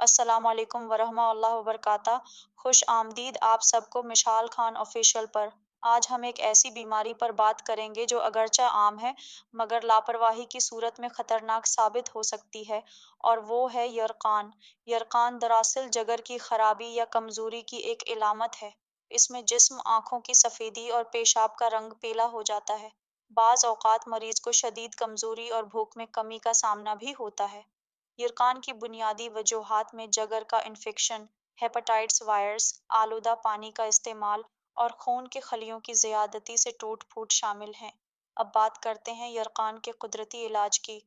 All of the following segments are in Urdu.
السلام علیکم ورحمۃ اللہ وبرکاتہ۔ خوش آمدید آپ سب کو مشال خان آفیشیل پر۔ آج ہم ایک ایسی بیماری پر بات کریں گے جو اگرچہ عام ہے مگر لاپرواہی کی صورت میں خطرناک ثابت ہو سکتی ہے، اور وہ ہے یرقان۔ یرقان دراصل جگر کی خرابی یا کمزوری کی ایک علامت ہے۔ اس میں جسم، آنکھوں کی سفیدی اور پیشاب کا رنگ پیلا ہو جاتا ہے۔ بعض اوقات مریض کو شدید کمزوری اور بھوک میں کمی کا سامنا بھی ہوتا ہے۔ یرقان کی بنیادی وجوہات میں جگر کا انفیکشن، ہیپاٹائٹس وائرس، آلودہ پانی کا استعمال اور خون کے خلیوں کی زیادتی سے ٹوٹ پھوٹ شامل ہیں۔ اب بات کرتے ہیں یرقان کے قدرتی علاج کی۔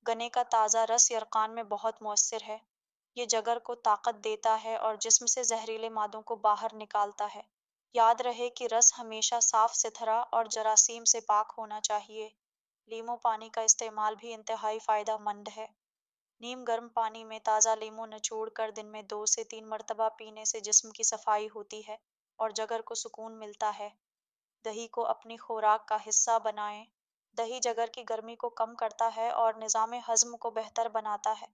گنے کا تازہ رس یرقان میں بہت مؤثر ہے۔ یہ جگر کو طاقت دیتا ہے اور جسم سے زہریلے مادوں کو باہر نکالتا ہے۔ یاد رہے کہ رس ہمیشہ صاف ستھرا اور جراثیم سے پاک ہونا چاہیے۔ لیموں پانی کا استعمال بھی انتہائی فائدہ مند ہے۔ نیم گرم پانی میں تازہ لیموں نچوڑ کر دن میں 2 سے 3 مرتبہ پینے سے جسم کی صفائی ہوتی ہے اور جگر کو سکون ملتا ہے۔ دہی کو اپنی خوراک کا حصہ بنائیں۔ دہی جگر کی گرمی کو کم کرتا ہے اور نظام ہضم کو بہتر بناتا ہے۔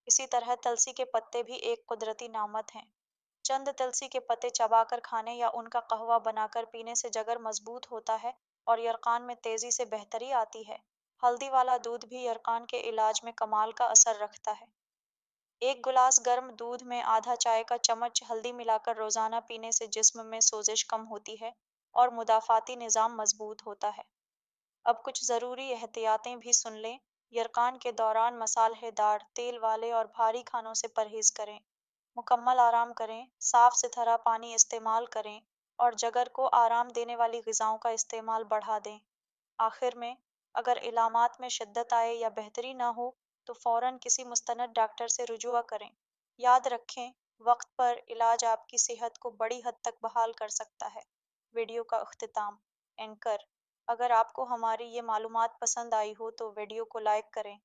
اسی طرح تلسی کے پتے بھی ایک قدرتی نعمت ہیں۔ چند تلسی کے پتے چبا کر کھانے یا ان کا قہوہ بنا کر پینے سے جگر مضبوط ہوتا ہے اور یرقان میں تیزی سے بہتری آتی ہے۔ ہلدی والا دودھ بھی یرقان کے علاج میں کمال کا اثر رکھتا ہے۔ ایک گلاس گرم دودھ میں آدھا چائے کا چمچ ہلدی ملا کر روزانہ پینے سے جسم میں سوزش کم ہوتی ہے اور مدافعتی نظام مضبوط ہوتا ہے۔ اب کچھ ضروری احتیاطیں بھی سن لیں۔ یرقان کے دوران مصالحے دار، تیل والے اور بھاری کھانوں سے پرہیز کریں۔ مکمل آرام کریں، صاف ستھرا پانی استعمال کریں اور جگر کو آرام دینے والی غذاؤں کا استعمال بڑھا دیں۔ آخر میں، اگر علامات میں شدت آئے یا بہتری نہ ہو تو فوراً کسی مستند ڈاکٹر سے رجوع کریں۔ یاد رکھیں، وقت پر علاج آپ کی صحت کو بڑی حد تک بحال کر سکتا ہے۔ ویڈیو کا اختتام۔ اینکر: اگر آپ کو ہماری یہ معلومات پسند آئی ہو تو ویڈیو کو لائک کریں،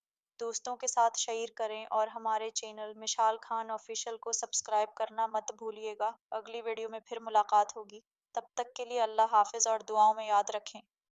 دوستوں کے ساتھ شیئر کریں اور ہمارے چینل مشال خان آفیشیل کو سبسکرائب کرنا مت بھولیے گا۔ اگلی ویڈیو میں پھر ملاقات ہوگی۔ تب تک کے لیے اللہ حافظ اور دعاؤں میں یاد رکھیں۔